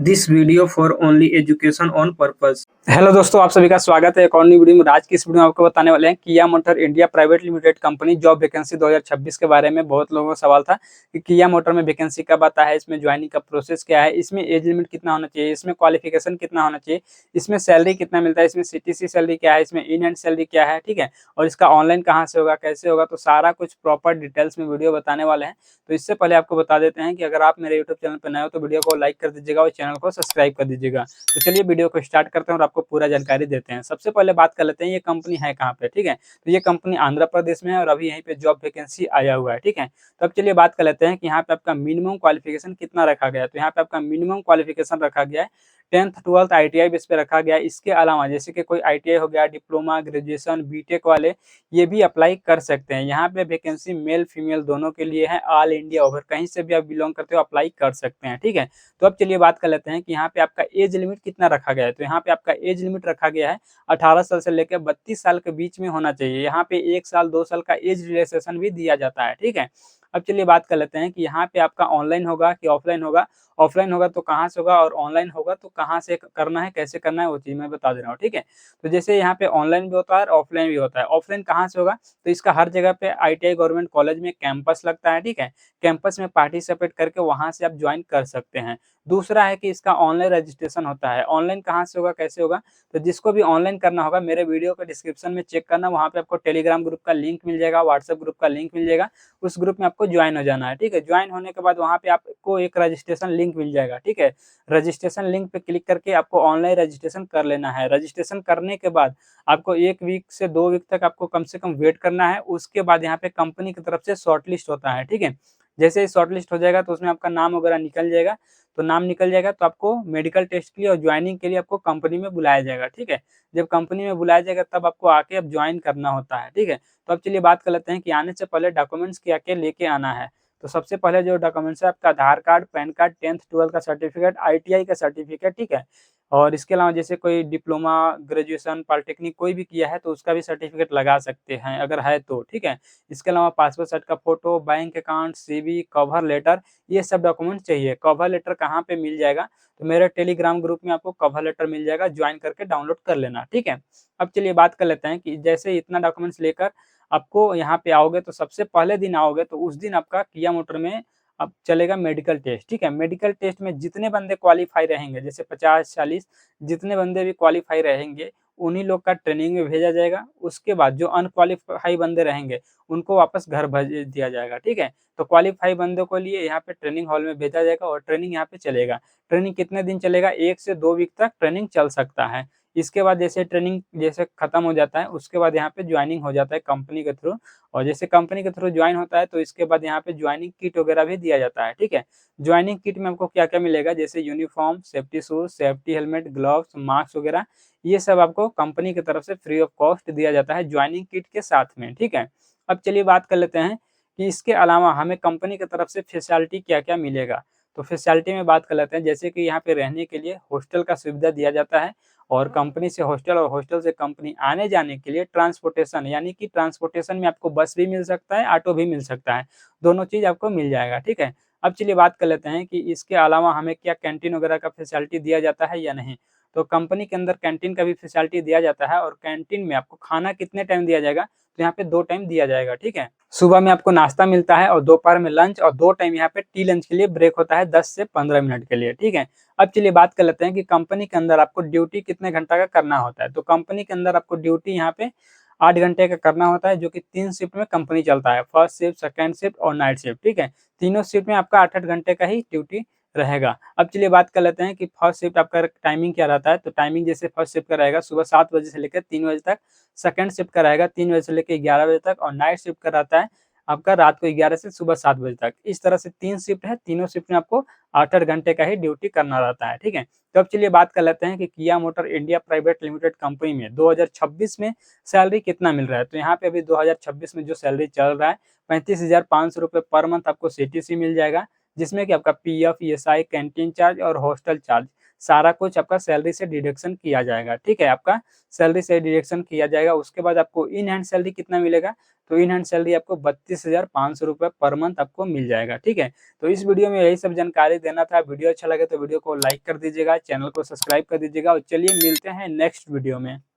This video for only education on purpose. Hello दोस्तों, आप सभी का स्वागत है एक और नई वीडियो में। आज की इस वीडियो में आपको बताने वाले हैं किया motor India private limited company job vacancy 2026 के बारे में। बहुत लोगों का सवाल था कि किया मोटर में वैकेंसी कब आता है, इसमें ज्वाइनिंग का प्रोसेस क्या है, इसमें एज लिमिट कितना होना चाहिए, इसमें क्वालिफिकेशन कितना होना चाहिए, इसमें सैलरी कितना मिलता है, इसमें सीटीसी सैलरी क्या है, इसमें इन हैंड सैलरी क्या है, ठीक है, और इसका ऑनलाइन कहाँ से होगा, कैसे होगा, तो सारा कुछ प्रॉपर डिटेल्स में वीडियो बताने वाले हैं। तो इससे पहले आपको बता देते हैं कि अगर आप मेरे यूट्यूब चैनल पर नए हो तो वीडियो को लाइक कर दीजिएगा और चैनल को सब्सक्राइब कर दीजिएगा। तो चलिए वीडियो को स्टार्ट करते हैं और आपको पूरा जानकारी देते हैं। सबसे पहले बात कर लेते हैं ये कंपनी है कहाँ पे, ठीक है। तो ये कंपनी आंध्र प्रदेश में है और अभी यहीं पे जॉब वैकेंसी आया हुआ है, ठीक है। तो अब चलिए बात कर लेते हैं कि यहाँ पे आपका मिनिमम क्वालिफिकेशन कितना रखा गया है। तो यहाँ पे आपका मिनिमम क्वालिफिकेशन रखा गया है 10th 12th ITI बेस पे रखा गया है। इसके अलावा जैसे कि कोई ITI हो गया, डिप्लोमा, ग्रेजुएशन, बीटेक वाले ये भी अप्लाई कर सकते हैं। यहाँ पे वैकेंसी मेल फीमेल दोनों के लिए है। ऑल इंडिया ओवर कहीं से भी आप बिलोंग करते हो अप्लाई कर सकते हैं, ठीक है। तो अब चलिए बात कर लेते हैं कि यहाँ पे आपका एज लिमिट कितना रखा गया है। तो यहाँ पे आपका एज लिमिट रखा गया है 18 साल से लेकर 32 साल के बीच में होना चाहिए। यहाँ पे 1 साल 2 साल का एज रिलैक्सेशन भी दिया जाता है, ठीक है। अब चलिए बात कर लेते हैं कि यहाँ पे आपका ऑनलाइन होगा कि ऑफलाइन होगा। ऑफलाइन होगा तो कहाँ से होगा और ऑनलाइन होगा तो कहाँ से करना है, कैसे करना है, वो चीज़ मैं बता दे रहा हूँ, ठीक है। तो जैसे यहाँ पे ऑनलाइन भी होता है और ऑफलाइन भी होता है। ऑफलाइन कहाँ से होगा, तो इसका हर जगह पे ITI गवर्नमेंट कॉलेज में कैंपस लगता है, ठीक है। कैंपस में पार्टिसिपेट करके वहाँ से आप ज्वाइन कर सकते हैं। दूसरा है कि इसका ऑनलाइन रजिस्ट्रेशन होता है। ऑनलाइन कहाँ से होगा, कैसे होगा, तो जिसको भी ऑनलाइन करना होगा मेरे वीडियो के डिस्क्रिप्शन में चेक करना, वहाँ पे आपको टेलीग्राम ग्रुप का लिंक मिल जाएगा, व्हाट्सएप ग्रुप का लिंक मिल जाएगा। उस ग्रुप में आपको ज्वाइन हो जाना है, ठीक है। ज्वाइन होने के बाद वहाँ पे आपको एक रजिस्ट्रेशन लिंक मिल जाएगा, ठीक है। रजिस्ट्रेशन लिंक पे क्लिक करके आपको ऑनलाइन रजिस्ट्रेशन कर लेना है। रजिस्ट्रेशन करने के बाद आपको 1 वीक से 2 वीक तक आपको कम से कम वेट करना है। उसके बाद यहाँ पे कंपनी की तरफ से शॉर्टलिस्ट होता है, ठीक है। जैसे ही शॉर्टलिस्ट हो जाएगा तो उसमें आपका नाम वगैरह निकल जाएगा। तो नाम निकल जाएगा तो आपको मेडिकल टेस्ट के लिए और ज्वाइनिंग के लिए आपको कंपनी में बुलाया जाएगा, ठीक है। जब कंपनी में बुलाया जाएगा तब आपको आके अब ज्वाइन करना होता है, ठीक है। तो अब चलिए बात कर लेते हैं कि आने से पहले डॉक्यूमेंट्स क्या-क्या लेके आना है। तो सबसे पहले जो डॉक्यूमेंट्स है आपका आधार card, pan card, 10th 12th का सर्टिफिकेट, ITI का सर्टिफिकेट, ठीक है। और इसके अलावा जैसे कोई डिप्लोमा, ग्रेजुएशन, पॉलिटेक्निक कोई भी किया है तो उसका भी सर्टिफिकेट लगा सकते हैं अगर है तो, ठीक है। इसके अलावा पासपोर्ट साइज का photo, bank account, CV, cover letter, ये सब डॉक्यूमेंट चाहिए। कवर लेटर कहाँ पे मिल जाएगा, तो मेरे टेलीग्राम ग्रुप में आपको कवर लेटर मिल जाएगा, ज्वाइन करके डाउनलोड कर लेना, ठीक है। अब चलिए बात कर लेते हैं कि जैसे इतना डॉक्यूमेंट्स लेकर आपको यहाँ पे आओगे तो सबसे पहले दिन आओगे तो उस दिन आपका किया मोटर में अब चलेगा मेडिकल टेस्ट, ठीक है। मेडिकल टेस्ट में जितने बंदे क्वालीफाई रहेंगे, जैसे 50-40 जितने बंदे भी क्वालीफाई रहेंगे, उन्हीं लोग का ट्रेनिंग में भेजा जाएगा। उसके बाद जो अनक्वालीफाई बंदे रहेंगे, उनको वापस घर भेज दिया जाएगा, ठीक है। तो क्वालीफाई बंदों को लिए यहाँ पे ट्रेनिंग हॉल में भेजा जाएगा और ट्रेनिंग यहाँ पे चलेगा। ट्रेनिंग कितने दिन चलेगा, 1 से 2 वीक तक ट्रेनिंग चल सकता है। इसके बाद जैसे ट्रेनिंग जैसे खत्म हो जाता है, उसके बाद यहाँ पे ज्वाइनिंग हो जाता है कंपनी के थ्रू। और जैसे कंपनी के थ्रू ज्वाइन होता है तो इसके बाद यहाँ पे ज्वाइनिंग किट वगैरह भी दिया जाता है, ठीक है। ज्वाइनिंग किट में आपको क्या-क्या मिलेगा, जैसे uniform, safety shoes, safety helmet, gloves, mask वगैरह, ये सब आपको कंपनी की तरफ से फ्री ऑफ कॉस्ट दिया जाता है ज्वाइनिंग किट के साथ में, ठीक है। अब चलिए बात कर लेते हैं कि इसके अलावा हमें कंपनी की तरफ से फैसिलिटी क्या-क्या मिलेगा। तो फैसिलिटी में बात कर लेते हैं, जैसे कि यहाँ पे रहने के लिए हॉस्टल का सुविधा दिया जाता है और कंपनी से हॉस्टल और हॉस्टल से कंपनी आने-जाने के लिए ट्रांसपोर्टेशन, यानी कि ट्रांसपोर्टेशन में आपको बस भी मिल सकता है, ऑटो भी मिल सकता है। दोनों चीज़ आपको मिल जाएगा, ठीक है। अब चलिए बात कर लेते हैं कि इसके अलावा हमें क्या कैंटीन वगैरह का फैसिलिटी दिया जाता है या नहीं। तो कंपनी के अंदर कैंटीन का भी फैसिलिटी दिया जाता है और कैंटीन में आपको खाना कितने टाइम दिया जाएगा, तो यहाँ पे 2 टाइम दिया जाएगा, ठीक है। सुबह में आपको नाश्ता मिलता है और दोपहर में लंच और 2 टाइम यहाँ पे टी लंच के लिए ब्रेक होता है 10 से 15 मिनट के लिए, ठीक है। अब चलिए बात कर लेते हैं कि कंपनी के अंदर आपको ड्यूटी कितने घंटा का करना होता है। तो कंपनी के अंदर आपको ड्यूटी यहाँ पे 8 घंटे का करना होता है, जो कि 3 शिफ्ट में कंपनी चलता है, फर्स्ट शिफ्ट, सेकंड शिफ्ट और नाइट शिफ्ट, ठीक है। तीनों शिफ्ट में आपका 8-8 घंटे का ही ड्यूटी रहेगा। अब चलिए बात कर लेते हैं कि फर्स्ट शिफ्ट आपका टाइमिंग क्या रहता है। तो टाइमिंग जैसे फर्स्ट शिफ्ट का रहेगा सुबह 7 बजे से लेकर 3 बजे तक, सेकंड शिफ्ट का रहेगा 3 बजे से लेकर 11 बजे तक और नाइट शिफ्ट का रहता है आपका रात को 11 से सुबह 7 बजे तक। इस तरह से 3 शिफ्ट है, तीनों शिफ्ट में आपको 8-8 घंटे का ही ड्यूटी करना रहता है, ठीक है। तो अब चलिए बात कर लेते हैं कि किया motor India private limited company में 2026 में सैलरी कितना मिल रहा है। तो यहाँ पे अभी 2026 में जो सैलरी चल रहा है 35,500 रुपए पर मंथ आपको CTC मिल जाएगा, जिसमें कि आपका PF, ESI, कैंटीन चार्ज और हॉस्टल चार्ज सारा कुछ आपका सैलरी से डिडक्शन किया जाएगा। ठीक है, आपका सैलरी से डिडक्शन किया जाएगा। उसके बाद आपको इन हैंड सैलरी कितना मिलेगा, तो इन हैंड सैलरी आपको 32,500 रुपये पर मंथ आपको मिल जाएगा। ठीक है, तो इस वीडियो में यही सब जानकारी देना था। वीडियो अच्छा लगे तो वीडियो को लाइक कर दीजिएगा, चैनल को सब्सक्राइब कर दीजिएगा और चलिए मिलते हैं नेक्स्ट वीडियो में।